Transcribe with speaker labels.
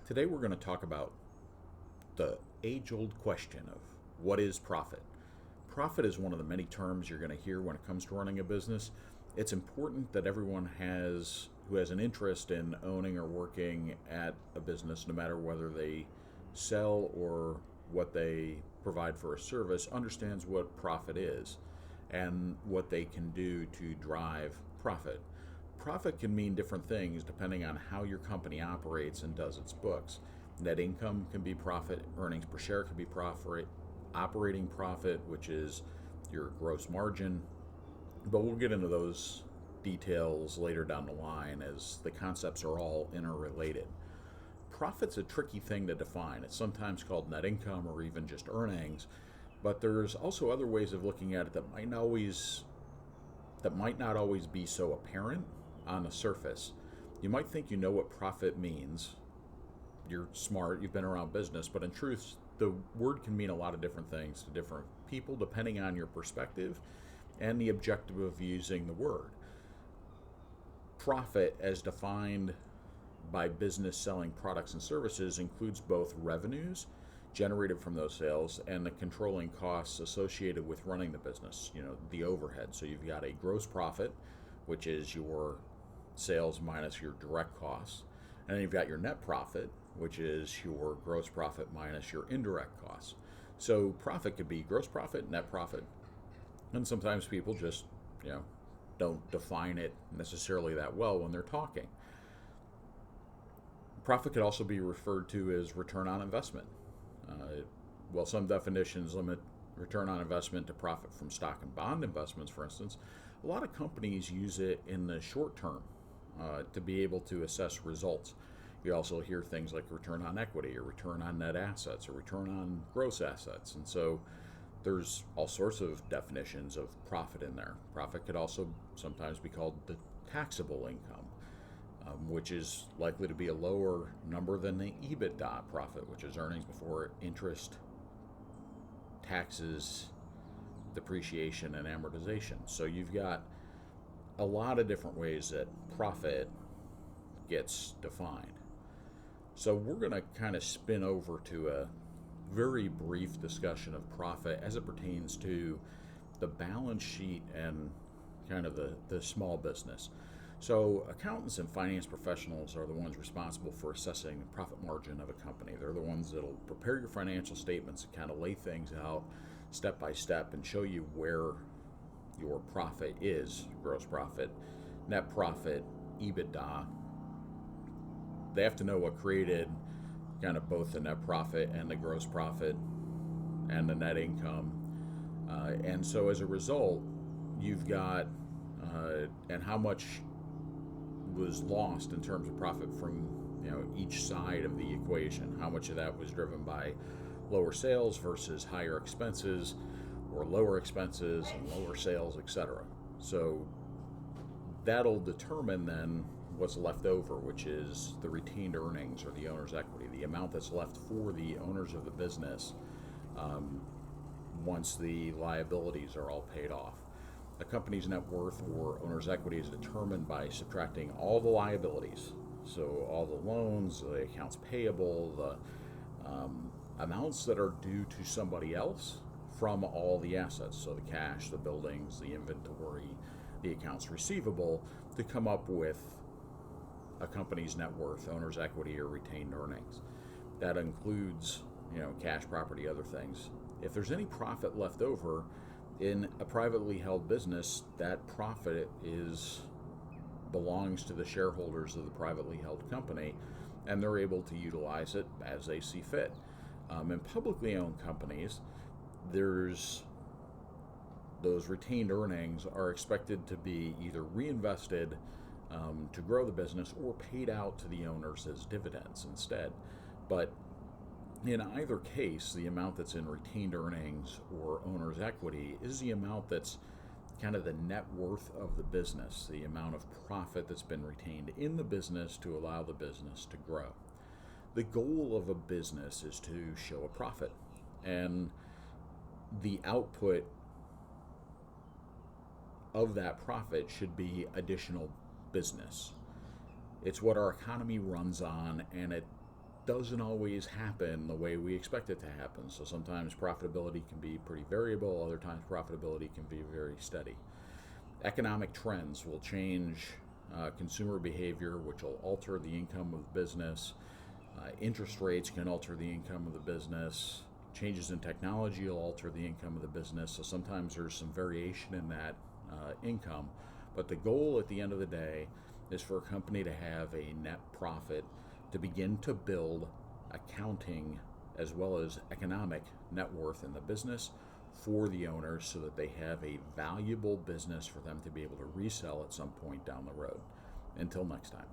Speaker 1: Today we're going to talk about the age-old question of what is profit. Profit is one of the many terms you're going to hear when it comes to running a business. It's important that everyone who has an interest in owning or working at a business, no matter whether they sell or what they provide for a service, understands what profit is and what they can do to drive profit. Profit can mean different things depending on how your company operates and does its books. Net income can be profit, earnings per share can be profit, operating profit, which is your gross margin. But we'll get into those details later down the line as the concepts are all interrelated. Profit's a tricky thing to define. It's sometimes called net income or even just earnings, but there's also other ways of looking at it that might not always be so apparent on the surface. You might think you know what profit means. You're smart, you've been around business, but in truth, the word can mean a lot of different things to different people depending on your perspective and the objective of using the word. Profit, as defined by business selling products and services, includes both revenues generated from those sales and the controlling costs associated with running the business, the overhead. So you've got a gross profit, which is your sales minus your direct costs. And then you've got your net profit, which is your gross profit minus your indirect costs. So profit could be gross profit, net profit. And sometimes people just, don't define it necessarily that well when they're talking. Profit could also be referred to as return on investment. Some definitions limit return on investment to profit from stock and bond investments, for instance. A lot of companies use it in the short term to be able to assess results. You also hear things like return on equity or return on net assets or return on gross assets. And so there's all sorts of definitions of profit in there. Profit could also sometimes be called the taxable income, which is likely to be a lower number than the EBITDA profit, which is earnings before interest, taxes, depreciation, and amortization. So you've got a lot of different ways that profit gets defined. So we're going to kind of spin over to a very brief discussion of profit as it pertains to the balance sheet and kind of the small business. So accountants and finance professionals are the ones responsible for assessing the profit margin of a company. They're the ones that'll prepare your financial statements and kind of lay things out step by step and show you where your profit is, gross profit, net profit, EBITDA. They have to know what created kind of both the net profit and the gross profit and the net income. And so as a result, you've got and how much was lost in terms of profit from each side of the equation. How much of that was driven by lower sales versus higher expenses, or lower expenses and lower sales, etc. So that'll determine then what's left over, which is the retained earnings or the owner's equity, the amount that's left for the owners of the business once the liabilities are all paid off. A company's net worth or owner's equity is determined by subtracting all the liabilities. So all the loans, the accounts payable, the amounts that are due to somebody else from all the assets. So the cash, the buildings, the inventory, the accounts receivable, to come up with a company's net worth, owner's equity, or retained earnings. That includes, cash, property, other things. If there's any profit left over in a privately held business, that profit belongs to the shareholders of the privately held company, and they're able to utilize it as they see fit. In publicly owned companies, there's those retained earnings are expected to be either reinvested to grow the business or paid out to the owners as dividends instead. But in either case, the amount that's in retained earnings or owner's equity is the amount that's kind of the net worth of the business, the amount of profit that's been retained in the business to allow the business to grow. The goal of a business is to show a profit, and the output of that profit should be additional business. It's what our economy runs on, and it doesn't always happen the way we expect it to happen. So sometimes profitability can be pretty variable, other times profitability can be very steady. Economic trends will change consumer behavior, which will alter the income of the business. Interest rates can alter the income of the business. Changes in technology will alter the income of the business. So sometimes there's some variation in that income. But the goal at the end of the day is for a company to have a net profit, to begin to build accounting as well as economic net worth in the business for the owners, so that they have a valuable business for them to be able to resell at some point down the road. Until next time.